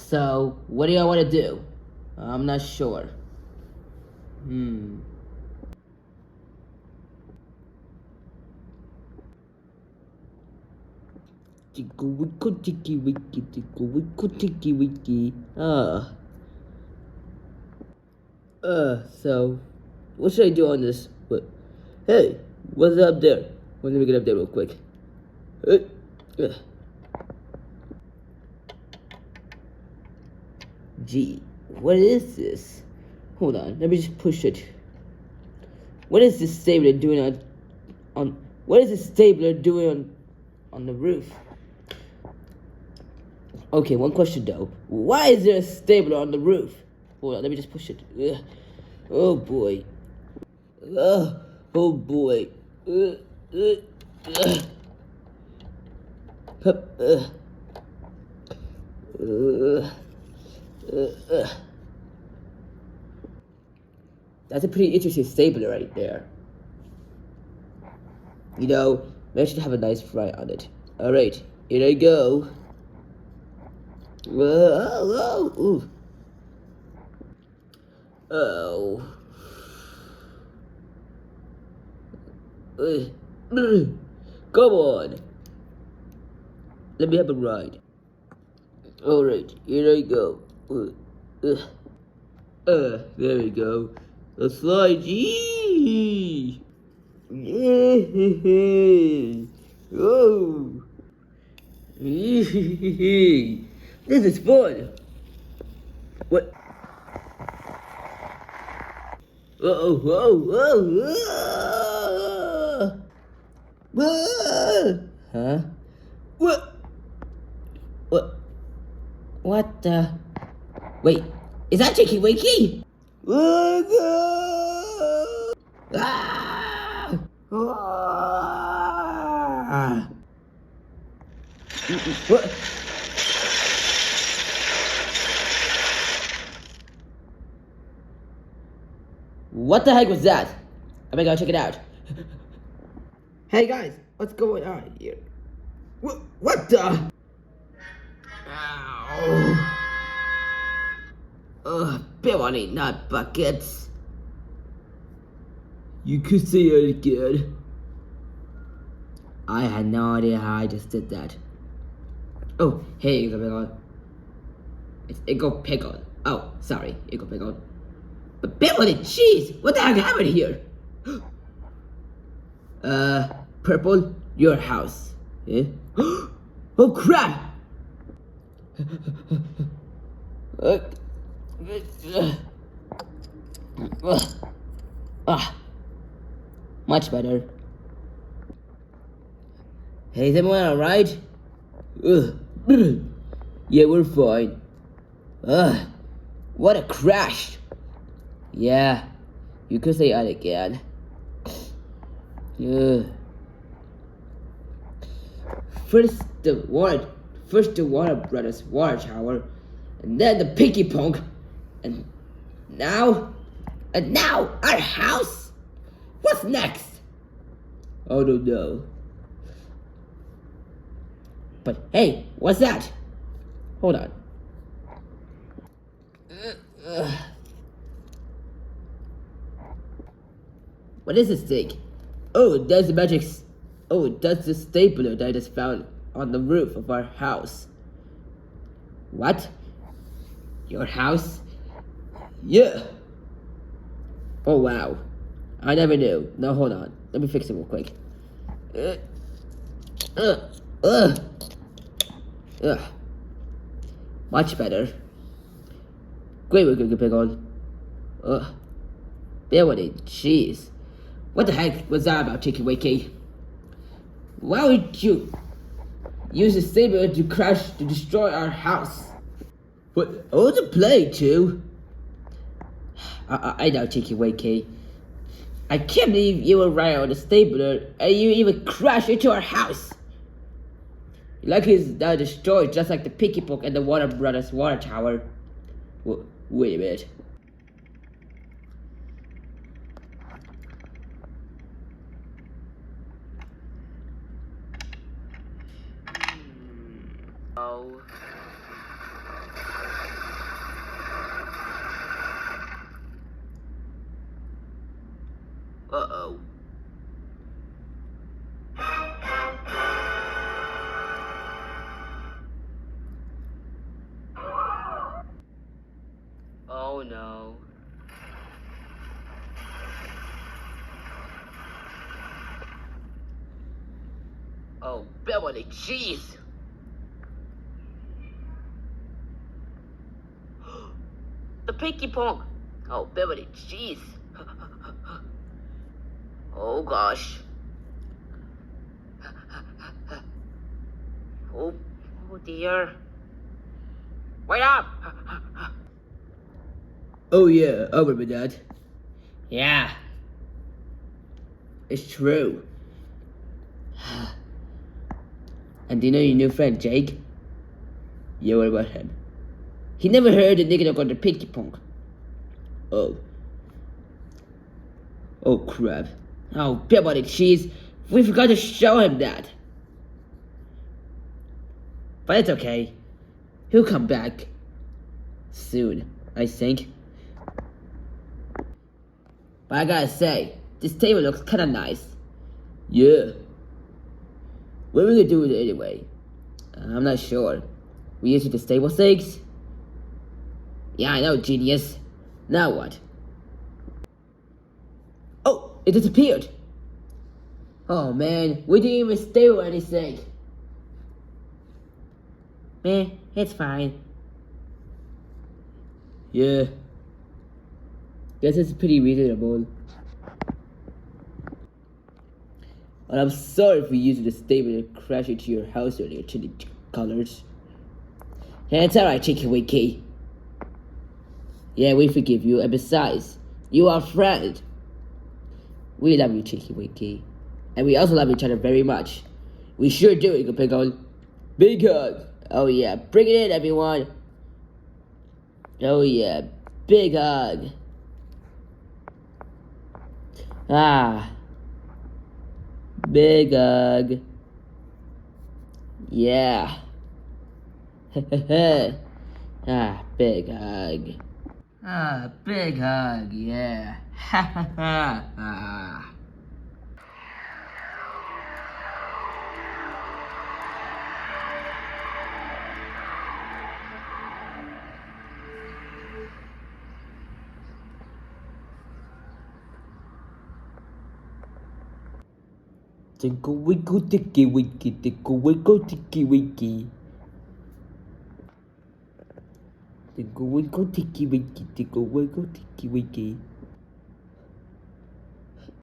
So, what do y'all want to do? I'm not sure. Tickle wickle ticky wicky, tickle wickle ticky wicky. So, what should I do on this? What? Hey, what's up there? Let me get up there real quick. Gee, what is this? Hold on, let me just push it. What is this stapler doing on what is this stapler doing on the roof? Okay, one question though. Why is there a stapler on the roof? Hold on, let me just push it. Oh boy. Oh boy. That's a pretty interesting stapler right there. You know, maybe I should have a nice fry on it. Alright, here I go. Whoa, ooh. Oh. Come on. Let me have a ride. Alright, here I go. There we go. Let's slide. Yee! Oh. This is fun. What? Huh? What? What the? Wait, is that Jakey Wakey? What? What the heck was that? I'm gonna go check it out. Hey guys, what's going on here? What the? Ow. Billy nut buckets. You could say it again. I had no idea how I just did that. Oh, hey, Iggle Pickle. It's Iggle Pickle. Oh, sorry, Iggle Pickle. But Billy, jeez, what the heck happened here? Purple, your house. Eh? Oh crap! Much better. Hey, is everyone alright? Yeah, we're fine. What a crash! Yeah, you could say that again. First the Warner Brothers water tower, and then the Pinky Punk, and now our house. What's next? I don't know. But hey, what's that? Hold on. What is this thing? Oh, that's the magic. Oh, that's the stapler that I just found on the roof of our house. What? Your house? Yeah. Oh wow. I never knew. No, hold on. Let me fix it real quick. Much better. Great work, good pickle. Billy, jeez. What the heck was that about, Chicky Wakey? Why would you use a stapler to destroy our house? But I wasn't playing too. I know, Chicky Wakey. I can't believe you were right on the stapler and you even crashed into our house. Lucky it's now destroyed just like the Pinky Punk and the Warner Brothers water tower. Wait a minute. Oh. Uh-oh. Oh no. Oh, Beverly, jeez! The pinky pong! Oh, Beverly, jeez! Oh gosh. Oh, oh dear. Wait up! Oh yeah, I remember that. Yeah. It's true. And do you know your new friend Jake? Yeah, what about him? He never heard the nigga got the pinky pong. Oh. Oh crap. Oh, Beverly, cheese. We forgot to show him that. But it's okay. He'll come back. Soon, I think. But I gotta say, this table looks kinda nice. Yeah. What are we gonna do with it anyway? I'm not sure. We use it to stable stakes? Yeah, I know, genius. Now what? Oh, it disappeared. Oh man, we didn't even stable anything. Man, it's fine. Yeah. Guess it's pretty reasonable. And I'm sorry for using the statement to crash into your house earlier, Tiddlycolours. Yeah, it's alright, Chicky Winky. Yeah, we forgive you, and besides, you are a friend. We love you, Chicky Winky. And we also love each other very much. We sure do, Eagle Pickle. Big hug. Oh yeah, bring it in, everyone. Oh yeah, big hug. Ah. Big hug. Yeah. Ah, big hug. Ah, big hug, yeah. Ha ha ha. Ah. Tinkle winkle ticky winky, tinkle winkle ticky winky. Tinkle winkle ticky winky, tinkle winkle ticky winky.